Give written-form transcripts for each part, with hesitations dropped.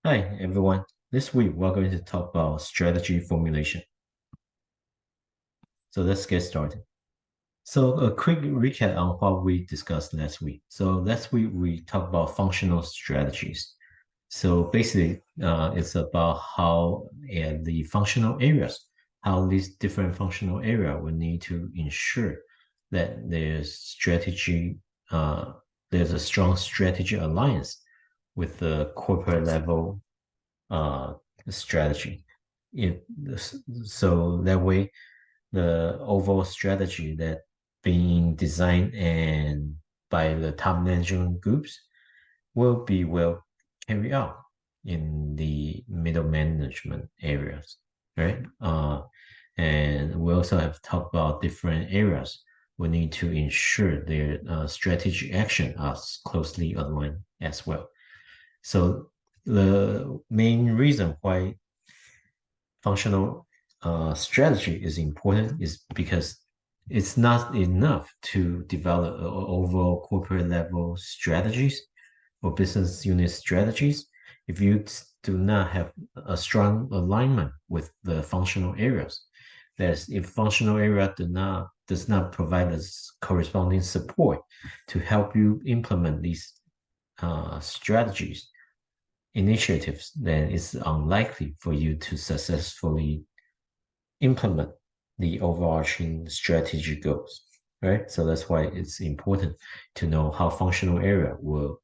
Hi, everyone. This week, we're going to talk about strategy formulation. So let's get started. So a quick recap on what we discussed last week. So last week, we talked about functional strategies. So basically, it's about how the functional areas, how these different functional areas will need to ensure that uh, there's a strong strategy alliance with the corporate level uh, strategy. If so, that way the overall strategy that being designed and by the top management groups will be well carried out in the middle management areas, right? And we also have talked about different areas we need to ensure their strategic action are closely aligned as well. So the main reason why functional strategy is important is because it's not enough to develop overall corporate level strategies or business unit strategies if you do not have a strong alignment with the functional areas. That's if functional area does not provide us corresponding support to help you implement these strategies initiatives, then it's unlikely for you to successfully implement the overarching strategy goals, right? So that's why it's important to know how functional area will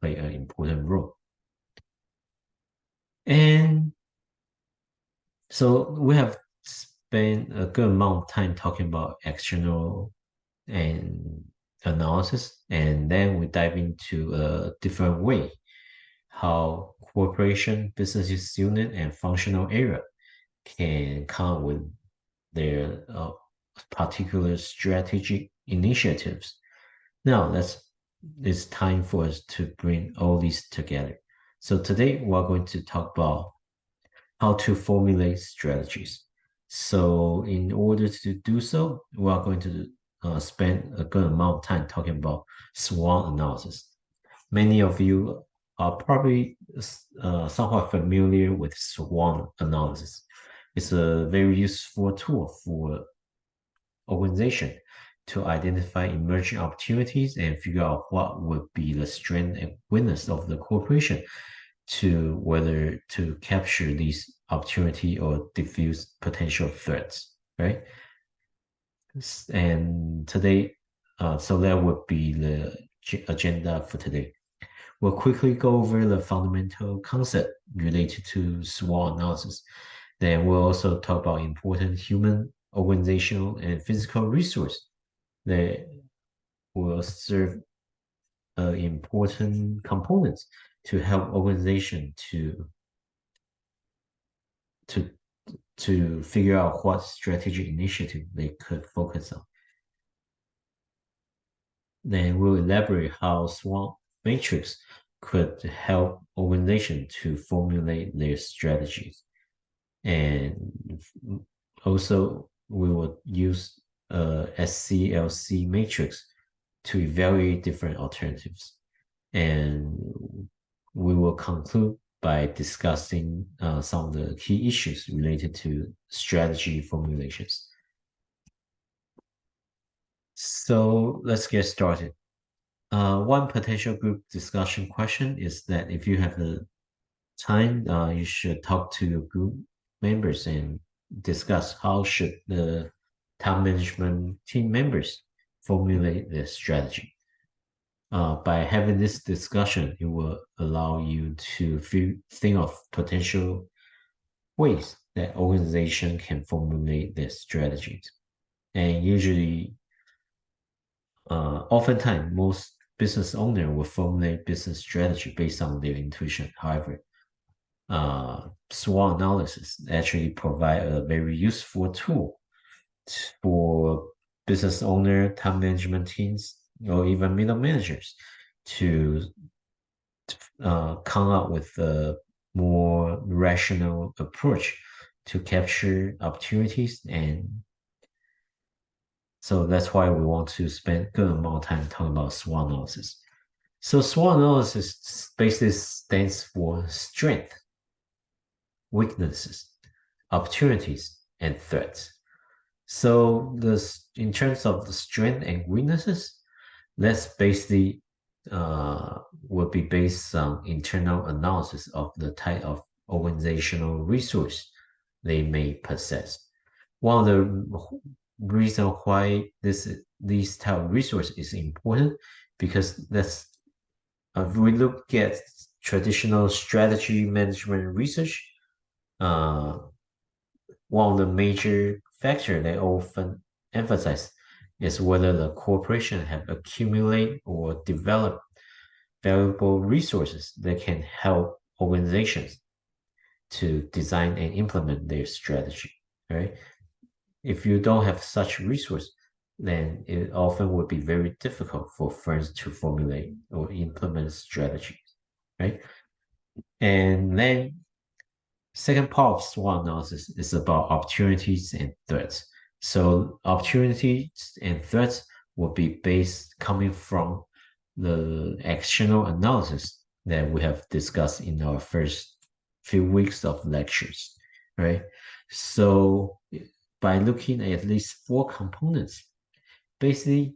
play an important role. And so we have spent a good amount of time talking about external and analysis, and then we dive into a different way how corporation, business unit, and functional area can come with their particular strategic initiatives. Now, it's time for us to bring all these together. So today we're going to talk about how to formulate strategies. So in order to do so, we are going to spend a good amount of time talking about SWOT analysis. Many of you are probably somewhat familiar with SWOT analysis. It's a very useful tool for organization to identify emerging opportunities and figure out what would be the strength and weakness of the corporation to whether to capture these opportunity or diffuse potential threats, right? And today, so that would be the agenda for today. We'll quickly go over the fundamental concept related to SWOT analysis. Then we'll also talk about important human, organizational, and physical resource that will serve important components to help organization to to figure out what strategic initiative they could focus on. Then we'll elaborate how SWOT matrix could help organization to formulate their strategies. And also, we will use a SCLC matrix to evaluate different alternatives. And we will conclude by discussing some of the key issues related to strategy formulations. So let's get started. One potential group discussion question is that if you have the time, you should talk to your group members and discuss how should the top management team members formulate their strategy. By having this discussion, it will allow you to think of potential ways that organization can formulate their strategies. And usually, oftentimes, most business owner will formulate business strategy based on their intuition. However, SWOT analysis actually provide a very useful tool for business owner, top management teams, or even middle managers to come up with a more rational approach to capture opportunities. And so that's why we want to spend a good amount of time talking about SWOT analysis. So SWOT analysis basically stands for strength, weaknesses, opportunities, and threats. So in terms of the strength and weaknesses, that's basically will be based on internal analysis of the type of organizational resource they may possess. One of the reason why these type of resource is important because that's if we look at traditional strategy management research, uh, one of the major factors they often emphasize is whether the corporation have accumulated or developed valuable resources that can help organizations to design and implement their strategy, right? If you don't have such resource, then it often would be very difficult for firms to formulate or implement strategies, right? And then second part of SWOT analysis is about opportunities and threats. So opportunities and threats will be based coming from the external analysis that we have discussed in our first few weeks of lectures, right? So by looking at least four components, basically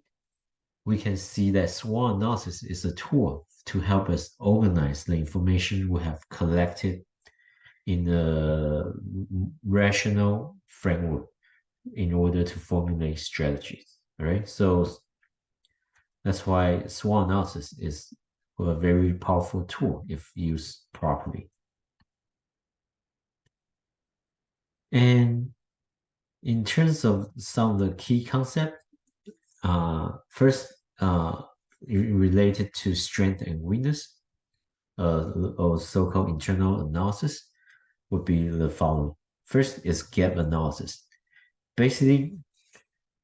we can see that SWOT analysis is a tool to help us organize the information we have collected in a rational framework in order to formulate strategies. All right. So that's why SWOT analysis is a very powerful tool if used properly. And in terms of some of the key concepts, first, related to strength and weakness, or so-called internal analysis, would be the following. First is gap analysis. Basically,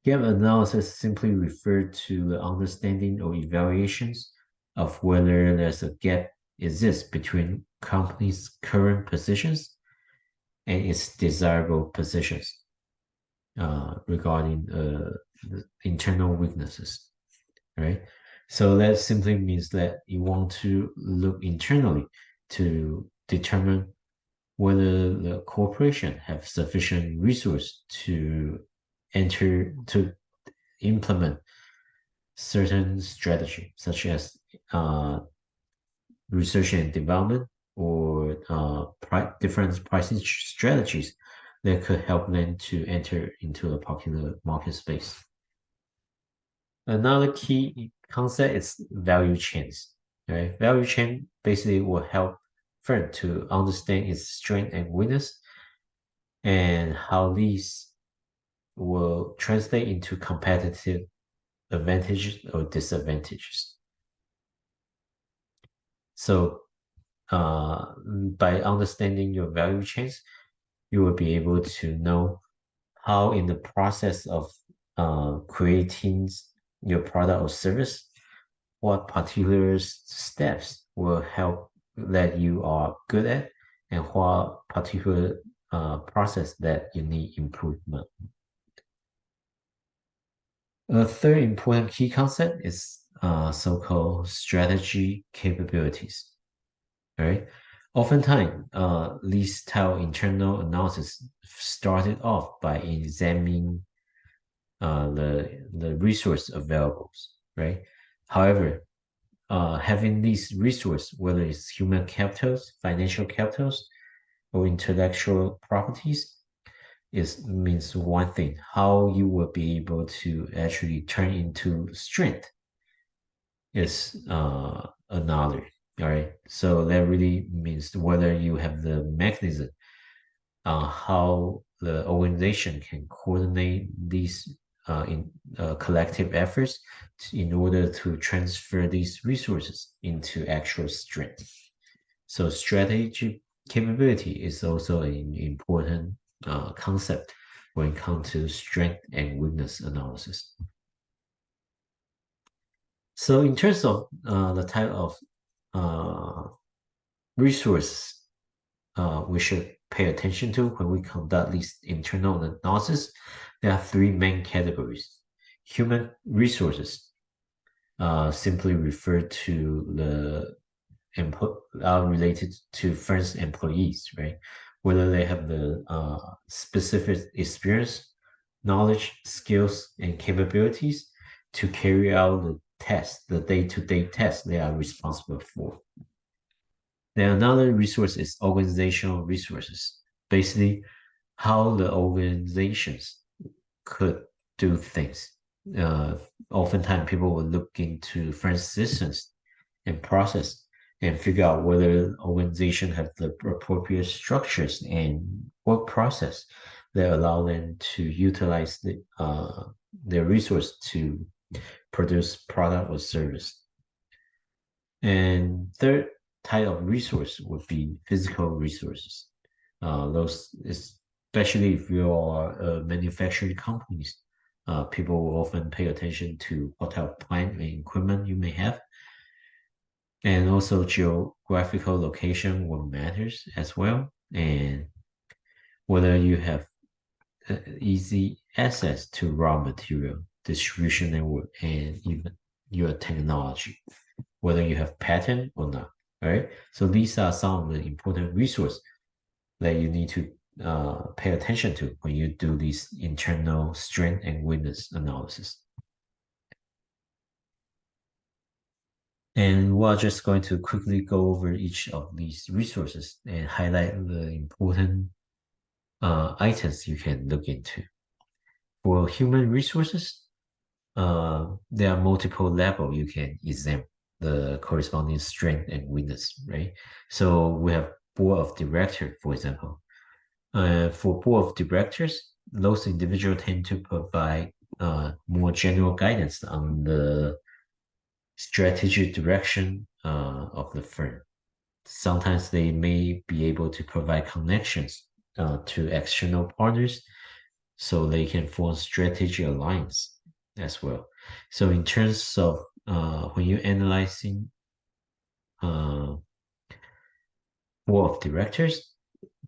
gap analysis simply refers to the understanding or evaluations of whether there's a gap exists between company's current positions and its desirable positions regarding the internal weaknesses, right? So that simply means that you want to look internally to determine whether the corporation have sufficient resource to implement certain strategy, such as research and development or different pricing strategies that could help them to enter into a particular market space. Another key concept is value chains. Right? Value chain basically will help firm to understand its strength and weakness and how these will translate into competitive advantages or disadvantages. So by understanding your value chains, you will be able to know how in the process of creating your product or service, what particular steps will help that you are good at and what particular process that you need improvement. A third important key concept is so-called strategy capabilities. All right. Oftentimes, these type internal analysis started off by examining the resource available, right? However, having these resource, whether it's human capitals, financial capitals, or intellectual properties, means one thing: how you will be able to actually turn into strength is another. All right. So that really means whether you have the mechanism how the organization can coordinate these collective efforts in order to transfer these resources into actual strength. So strategic capability is also an important concept when it comes to strength and weakness analysis. So in terms of the type of resource we should pay attention to when we conduct these internal analysis, there are three main categories. Human resources simply refer to the related to first employees, right? whether they have the specific experience, knowledge, skills, and capabilities to carry out the test, the day-to-day tasks they are responsible for. Then another resource is organizational resources. Basically, how the organizations could do things. Uh, Oftentimes, people will look into French systems and process and figure out whether the organization have the appropriate structures and work process that allow them to utilize their resource to produce product or service. And third type of resource would be physical resources. Those, especially if you are manufacturing companies, people will often pay attention to what type of plant and equipment you may have. And also geographical location will matters as well. And whether you have easy access to raw material, distribution network, and even your technology, whether you have patent or not. Right. So these are some of the important resources that you need to pay attention to when you do this internal strength and weakness analysis. And we're just going to quickly go over each of these resources and highlight the important items you can look into. For human resources, there are multiple levels you can examine the corresponding strength and weakness, right? So we have board of director, for example. For board of directors, those individuals tend to provide more general guidance on the strategic direction of the firm. Sometimes they may be able to provide connections to external partners so they can form strategic alliance as well. So in terms of when you're analyzing uh, board of directors,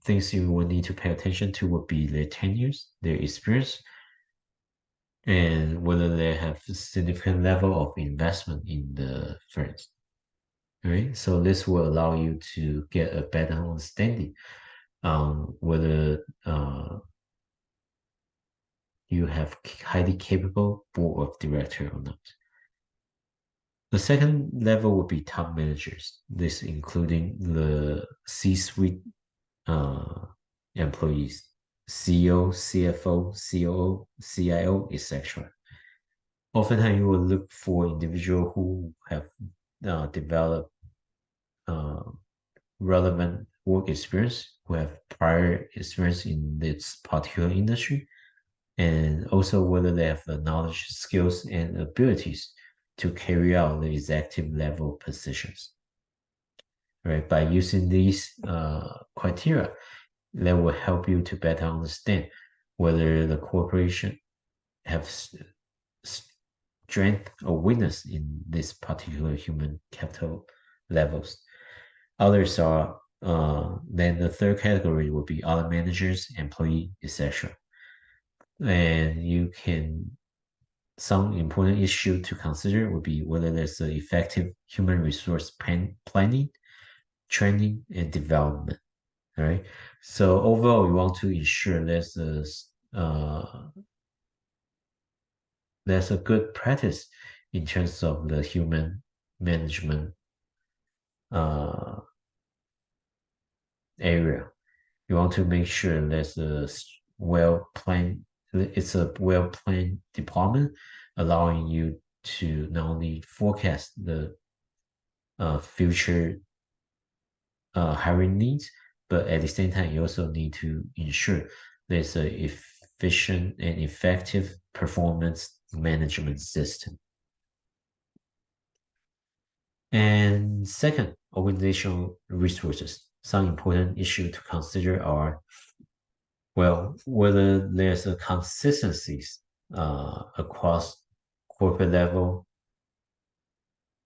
things you will need to pay attention to would be their tenures, their experience, and whether they have a significant level of investment in the firms. All right, so this will allow you to get a better understanding on whether you have highly capable board of director or not. The second level would be top managers. This including the C-suite employees, CEO, CFO, COO, CIO, etc. Oftentimes, you will look for individuals who have developed uh, relevant work experience, who have prior experience in this particular industry, and also whether they have the knowledge, skills, and abilities to carry out the executive level positions. Right, by using these criteria, that will help you to better understand whether the corporation have strength or weakness in this particular human capital levels. Others are then the third category will be other managers, employee, etc. And you can some important issue to consider would be whether there's an effective human resource planning, training, and development. All right. So overall, we want to ensure there's a good practice in terms of the human management uh, area. You want to make sure there's a well planned it's a well planned department, allowing you to not only forecast the future hiring needs, but at the same time, you also need to ensure there's a efficient and effective performance management system. And second, organizational resources. Some important issues to consider are, well, whether there's a consistencies across corporate level,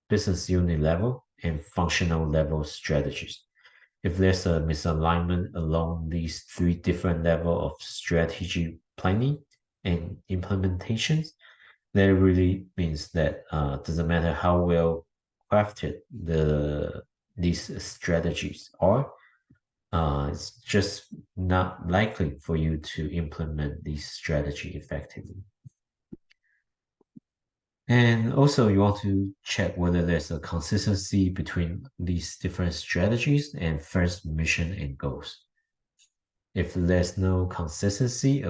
business unit level, and functional level strategies. If there's a misalignment along these three different levels of strategy planning and implementations, that really means that doesn't matter how well crafted these strategies are, it's just not likely for you to implement this strategy effectively. And also, you want to check whether there's a consistency between these different strategies and first mission and goals. If there's no consistency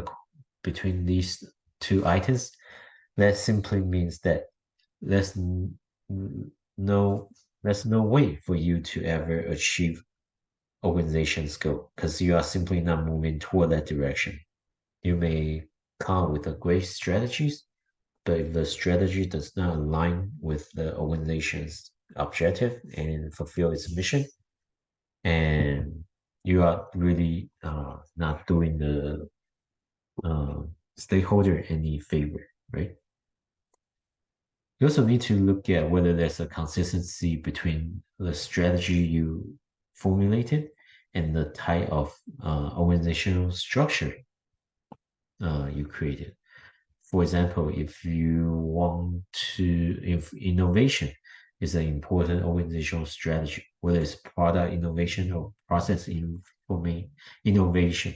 between these two items, that simply means that there's no there's no way for you to ever achieve organization's goal because you are simply not moving toward that direction. You may come up with a great strategies, but if the strategy does not align with the organization's objective and fulfill its mission, and you are really not doing the uh, stakeholder any favor, right? You also need to look at whether there's a consistency between the strategy you formulated and the type of organizational structure you created. For example, if innovation is an important organizational strategy, whether it's product innovation or process innovation.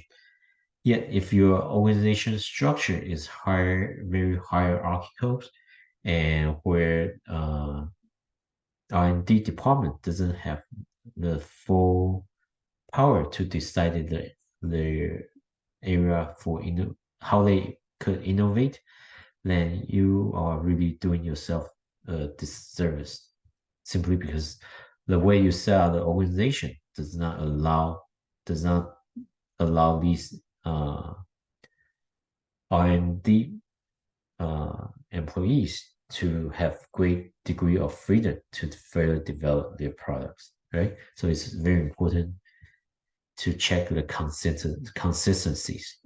Yet, if your organization structure is very hierarchical, and where R&D department doesn't have the full power to decide the area for how they could innovate, then you are really doing yourself a disservice simply because the way you set out the organization does not allow these R&D employees to have great degree of freedom to further develop their products, right? So it's very important to check the consistencies.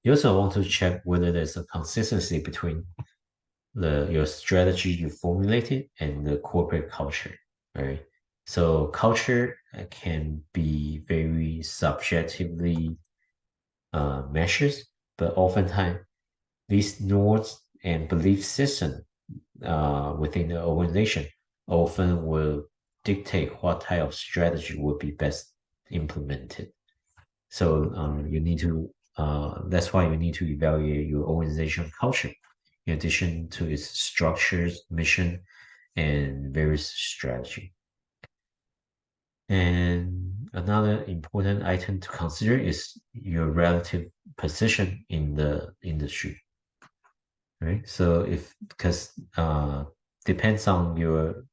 You also want to check whether there's a consistency between your strategy you formulated and the corporate culture, right? So culture can be very subjectively measures, but oftentimes these norms and belief system within the organization often will dictate what type of strategy will be best implemented. So that's why you need to evaluate your organizational culture in addition to its structures, mission, and various strategy. And another important item to consider is your relative position in the industry, right? So because depends on your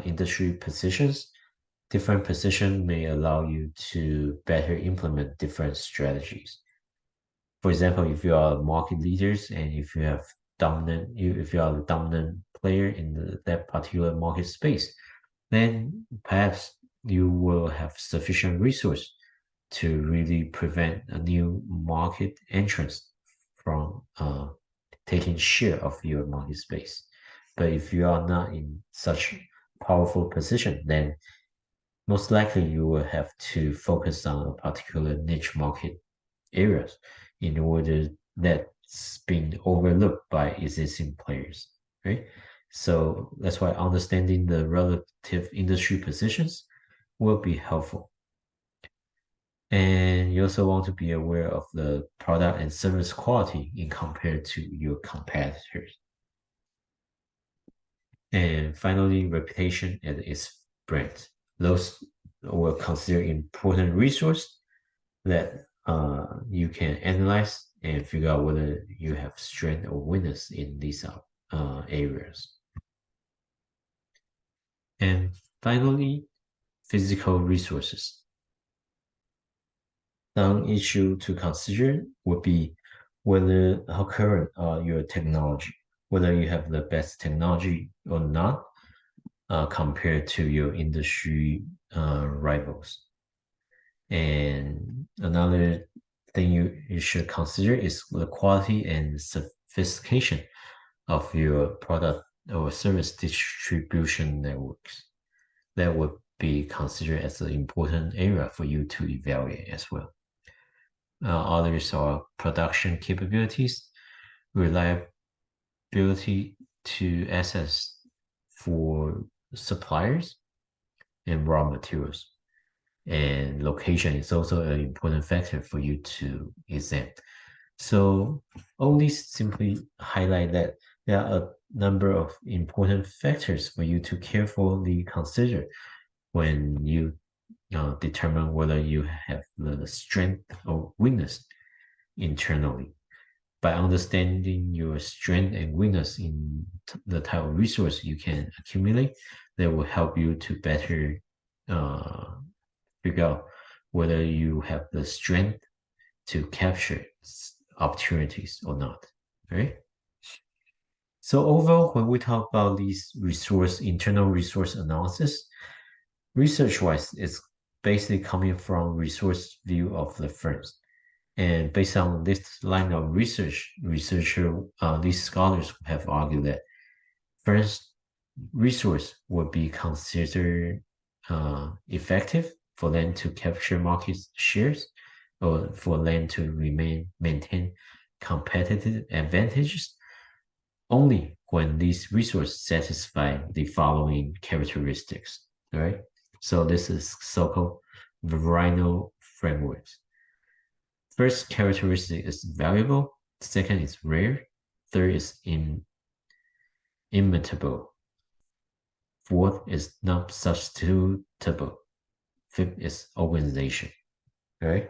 industry positions, different position may allow you to better implement different strategies. For example, if you are market leaders and if you are the dominant player in that particular market space, then perhaps you will have sufficient resource to really prevent a new market entrance from taking share of your market space. But if you are not in such powerful position, then most likely you will have to focus on a particular niche market areas in order that's being overlooked by existing players, right? So that's why understanding the relative industry positions will be helpful. And you also want to be aware of the product and service quality in compared to your competitors. And finally, reputation and its brand. Those will consider important resource that you can analyze and figure out whether you have strength or weakness in these areas. And finally, physical resources. One issue to consider would be how current your technology, whether you have the best technology or not, compared to your industry rivals. And another thing you should consider is the quality and sophistication of your product or service distribution networks. That would be considered as an important area for you to evaluate as well. Others are production capabilities, reliability to access for suppliers, and raw materials. and location is also an important factor for you to examine. So all these simply highlight that there are a number of important factors for you to carefully consider when you determine whether you have the strength or weakness internally. By understanding your strength and weakness in the type of resource you can accumulate, that will help you to better uh, figure out whether you have the strength to capture opportunities or not. Right? So overall, when we talk about these internal resource analysis, research-wise, it's basically coming from resource view of the firms. And based on this line of research, these scholars have argued that first resource would be considered effective for them to capture market shares or for them to maintain competitive advantages only when these resources satisfy the following characteristics. All right. So this is so-called varietal frameworks. First characteristic is valuable. Second is rare. Third is imitable. Fourth is not substitutable. Fifth is organization. All right.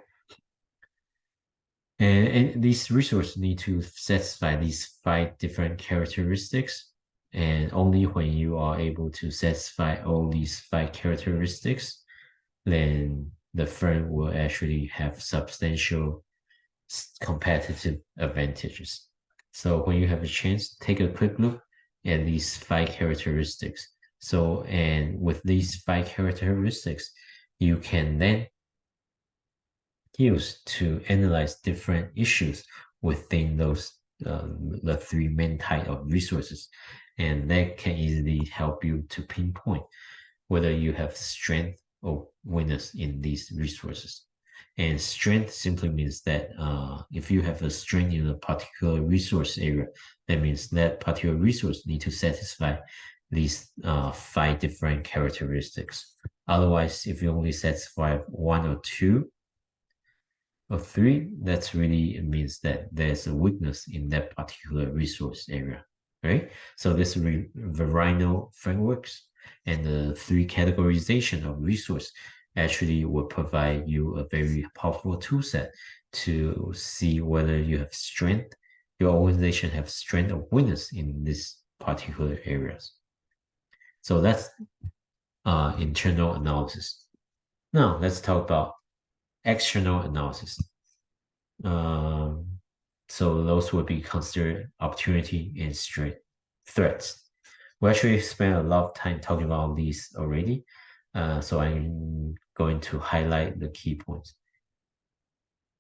And these resources need to satisfy these 5 different characteristics. And only when you are able to satisfy all these 5 characteristics, then the firm will actually have substantial competitive advantages. So when you have a chance, take a quick look at these 5 characteristics. So, and with these 5 characteristics, you can then use to analyze different issues within those the 3 main type of resources, and that can easily help you to pinpoint whether you have strength or weakness in these resources. And strength simply means that if you have a strength in a particular resource area, that means that particular resource need to satisfy these 5 different characteristics. Otherwise, if you only satisfy 1 or 2 or 3, that's really means that there's a weakness in that particular resource area, right? So this varietal frameworks and the 3 categorization of resource actually will provide you a very powerful tool set to see whether you have strength, your organization have strength or weakness in these particular areas. So that's internal analysis. Now let's talk about external analysis. So those would be considered opportunity and threats. We actually spent a lot of time talking about these already. So I'm going to highlight the key points.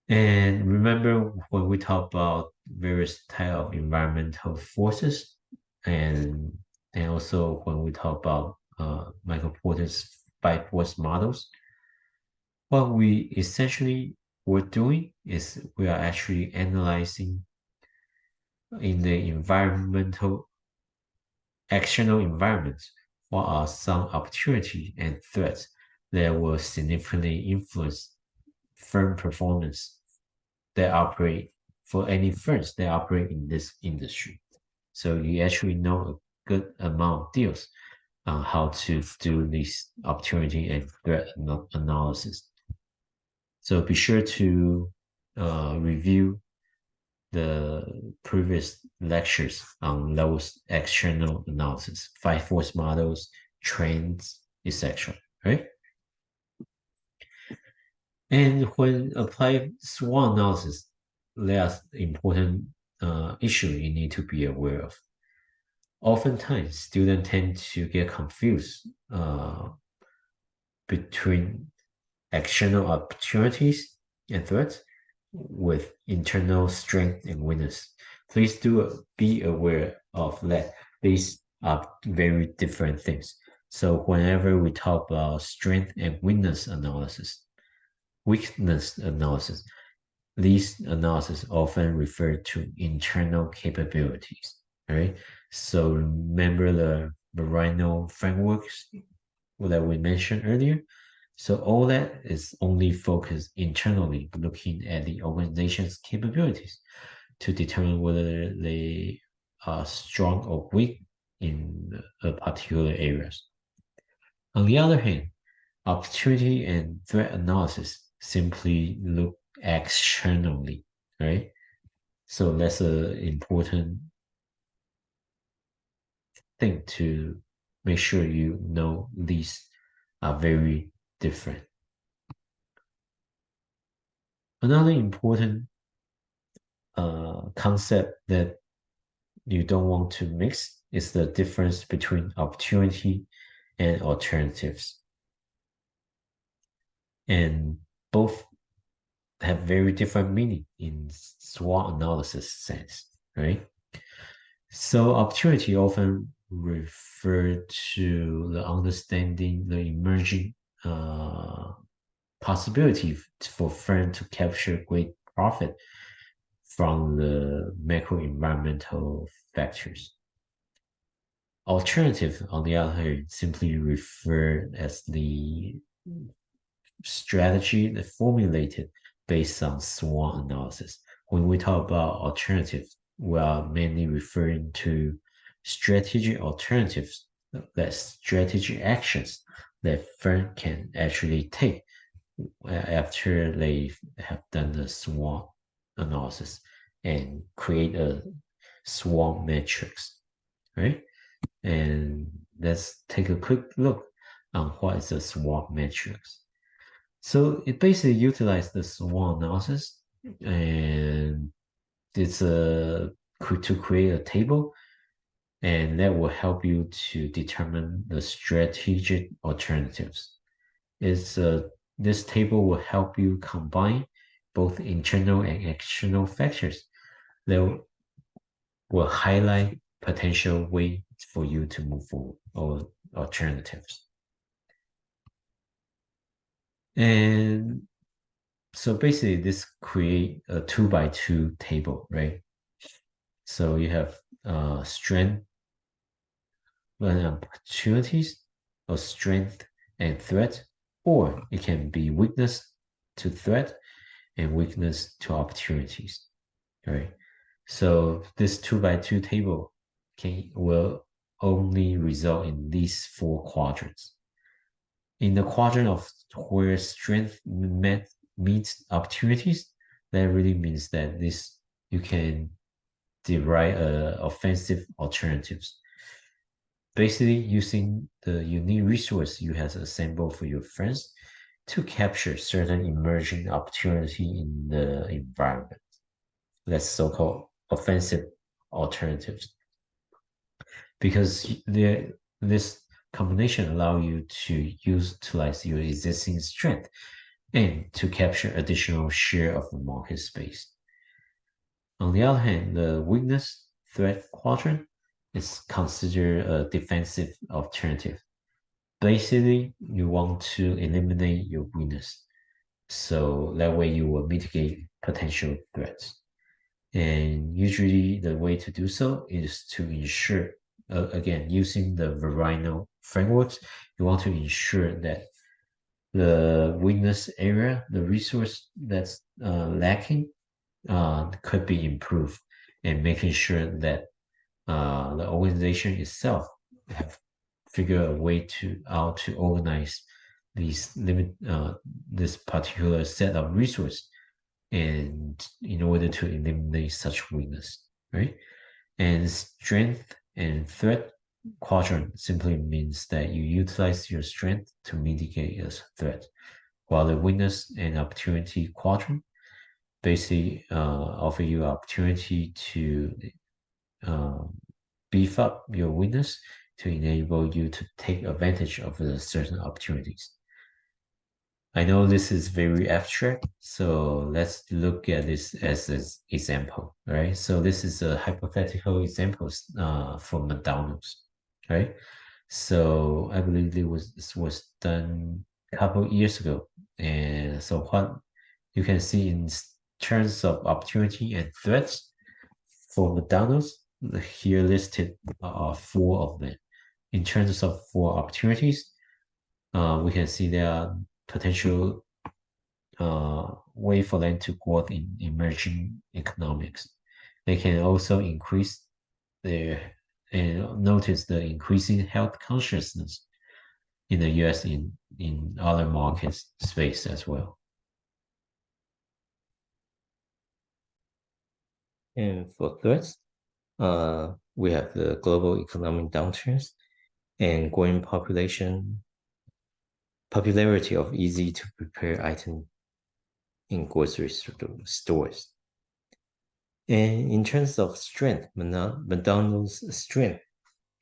And remember when we talk about various type of environmental forces, and also when we talk about Michael Porter's 5 force models, what we essentially were doing is we are actually analyzing in the external environments, what are some opportunities and threats that will significantly influence firm performance that operate for any firms that operate in this industry. So you actually know a good amount of deals on how to do this opportunity and threat analysis. So be sure to review the previous lectures on those external analysis, 5 force models, trends, etc. Right? And when apply SWOT analysis, there's important issue you need to be aware of. Oftentimes, students tend to get confused between external opportunities and threats with internal strength and weakness. Please do be aware of that. These are very different things. So whenever we talk about strength and weakness analysis, these analysis often refer to internal capabilities. Right? So remember the varietal frameworks that we mentioned earlier. So all that is only focused internally, looking at the organization's capabilities to determine whether they are strong or weak in a particular areas. On the other hand, opportunity and threat analysis simply look externally, right? So that's an important thing to make sure you know these are very different. Another important concept that you don't want to mix is the difference between opportunity and alternatives. And both have very different meaning in SWOT analysis sense, right? So opportunity often refer to the understanding the emerging possibility for firm to capture great profit from the macro environmental factors. Alternative, on the other hand, simply refer as the strategy that formulated based on SWOT analysis. When we talk about alternatives, we are mainly referring to strategic alternatives, that strategic actions that firm can actually take after they have done the SWOT analysis and create a SWOT matrix, right? And let's take a quick look on what is a SWOT matrix. So it basically utilizes the SWOT analysis, and it's to create a table, and that will help you to determine the strategic alternatives. This table will help you combine both internal and external factors that will highlight potential way for you to move forward or alternatives. And so basically this create a 2x2 table, right? So you have strength and opportunities, or strength and threat, or it can be weakness to threat and weakness to opportunities, right? So this 2x2 table will only result in these four quadrants. In the quadrant of where strength meets opportunities, that really means that you can derive offensive alternatives. Basically, using the unique resource you have assembled for your friends to capture certain emerging opportunity in the environment. That's so-called offensive alternatives. Because this combination allow you to utilize your existing strength and to capture additional share of the market space. On the other hand, the weakness threat quadrant is considered a defensive alternative. Basically, you want to eliminate your weakness, so that way you will mitigate potential threats. And usually the way to do so is to ensure, again, using the Verino frameworks, you want to ensure that the weakness area, the resource that's lacking, could be improved, and making sure that the organization itself have figure a way to organize this particular set of resource, and in order to eliminate such weakness, right? And strength and threat quadrant simply means that you utilize your strength to mitigate a threat, while the weakness and opportunity quadrant basically offer you opportunity to beef up your weakness to enable you to take advantage of the certain opportunities. I know this is very abstract, so let's look at this as an example, right? So this is a hypothetical example for McDonald's, right? So I believe this was done a couple years ago, and so what you can see in terms of opportunity and threats for McDonald's, here listed are four of them. In terms of four opportunities, we can see there are potential way for them to grow in emerging economics. They can also increase their and notice the increasing health consciousness in the US in other markets space as well. And for threats, we have the global economic downturns and growing popularity of easy to prepare items in grocery stores. And in terms of strength, McDonald's strength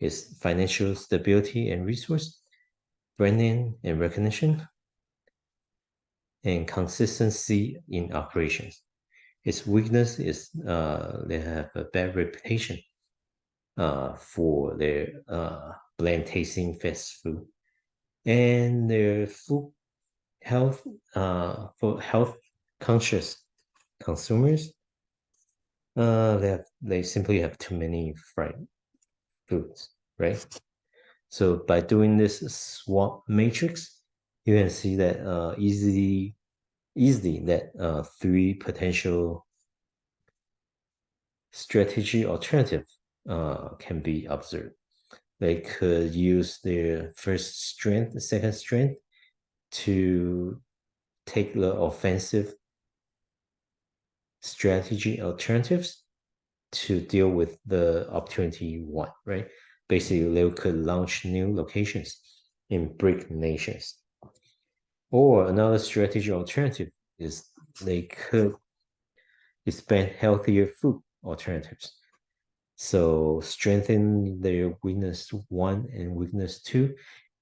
is financial stability and resource, branding and recognition, and consistency in operations. Its weakness is they have a bad reputation for their bland tasting fast food and their food health for health conscious consumers. They simply have too many fried foods, right? So by doing this SWOT matrix, you can see that easily that three potential strategy alternatives can be observed. They could use their first strength, second strength to take the offensive strategy alternatives to deal with the opportunity one, right? Basically, they could launch new locations in BRIC nations. Or another strategy alternative is they could expand healthier food alternatives. So strengthen their weakness one and weakness two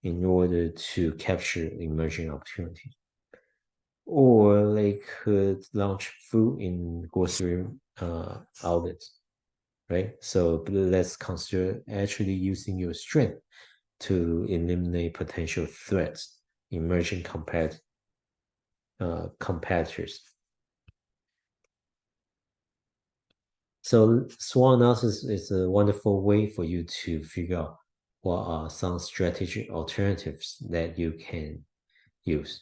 in order to capture emerging opportunities. Or they could launch food in grocery outlets, right? So let's consider actually using your strength to eliminate potential threats, emerging competitors. So SWOT analysis is a wonderful way for you to figure out what are some strategic alternatives that you can use.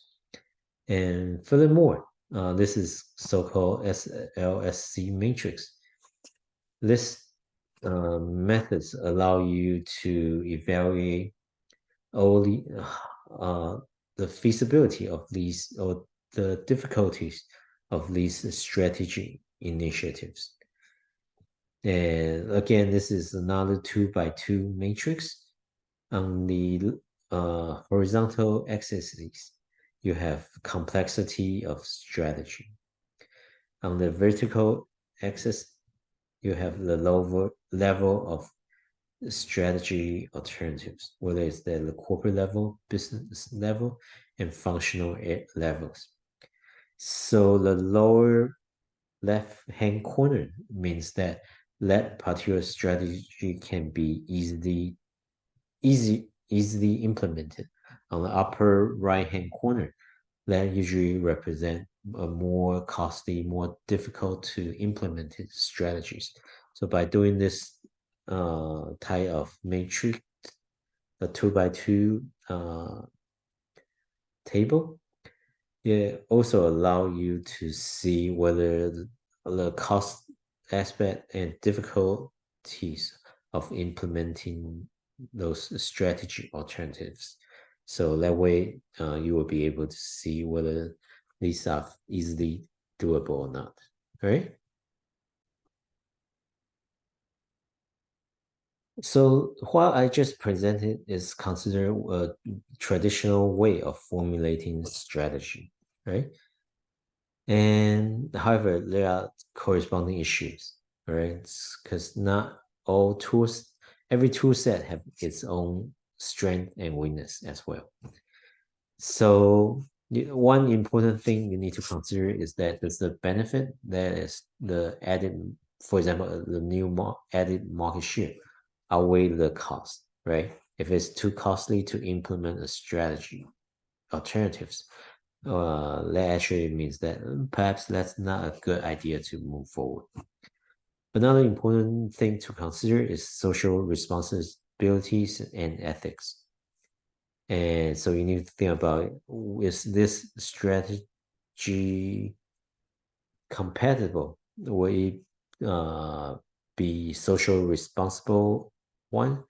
And furthermore, this is so-called SLSC matrix. This methods allow you to evaluate only the feasibility of these or the difficulties of these strategy initiatives. And again, this is another 2x2 matrix. On the horizontal axis, you have complexity of strategy. On the vertical axis, you have the lower level of strategy alternatives, whether it's the corporate level, business level, and functional levels. So the lower left-hand corner means that that particular strategy can be easily implemented. On the upper right-hand corner, that usually represent a more costly, more difficult to implement strategies. So by doing this type of matrix, the 2x2 table, it also allow you to see whether the cost aspect and difficulties of implementing those strategy alternatives. So that way you will be able to see whether these are easily doable or not. All right. So what I just presented is considered a traditional way of formulating strategy, right? And however, there are corresponding issues, right? Because not all tools, every tool set have its own strength and weakness as well. So one important thing you need to consider is that there's the benefit that is the added, for example, the new added market share outweigh the cost, right? If it's too costly to implement a strategy, alternatives, that actually means that perhaps that's not a good idea to move forward. Another important thing to consider is social responsibilities and ethics. And so you need to think about, is this strategy compatible? Will it be social responsible one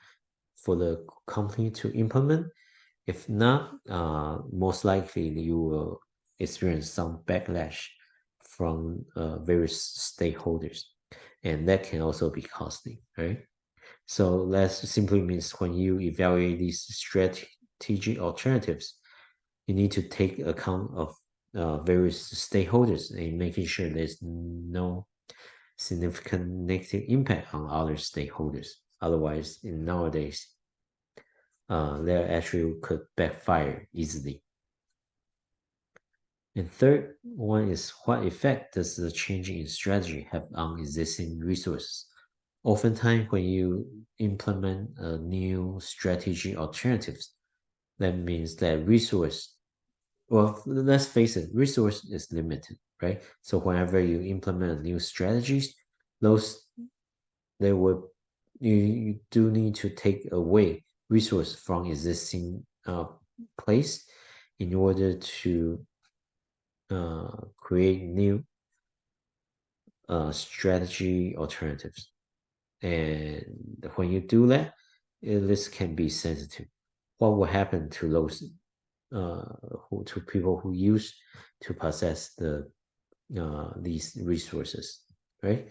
for the company to implement? If not, most likely you will experience some backlash from various stakeholders, and that can also be costly, right? So that simply means when you evaluate these strategic alternatives, you need to take account of various stakeholders and making sure there's no significant negative impact on other stakeholders. Otherwise, in nowadays, that actually could backfire easily. And third one is, what effect does the change in strategy have on existing resources? Oftentimes, when you implement a new strategy alternatives, that means that resource, well, let's face it, resource is limited, right? So whenever you implement new strategies, those they will you do need to take away resource from existing place in order to create new strategy alternatives. And when you do that, this can be sensitive. What will happen to those uh, to people who used to possess these resources, right?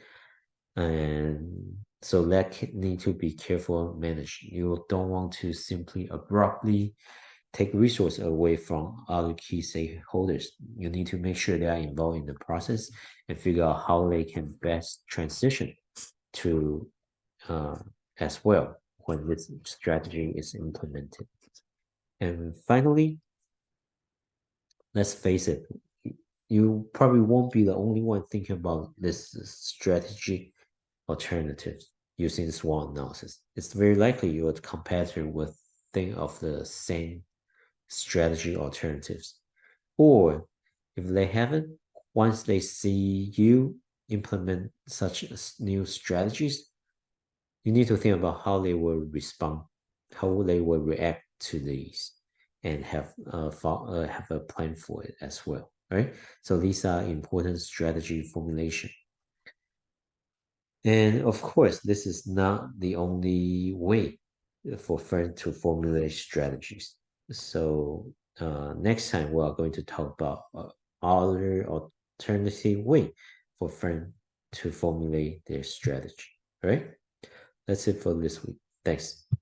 And so that need to be careful managed. You don't want to simply abruptly take resource away from other key stakeholders. You need to make sure they are involved in the process and figure out how they can best transition to uh, as well when this strategy is implemented. And finally, let's face it, you probably won't be the only one thinking about this strategy alternatives using SWOT analysis. It's very likely your competitor will think of the same strategy alternatives. Or if they haven't, once they see you implement such new strategies, you need to think about how they will respond, how they will react to these, and have a plan for it as well. Right. So these are important strategy formulation. And of course, this is not the only way for firms to formulate strategies. So next time we are going to talk about other alternative way for firms to formulate their strategy. All right, that's it for this week. Thanks.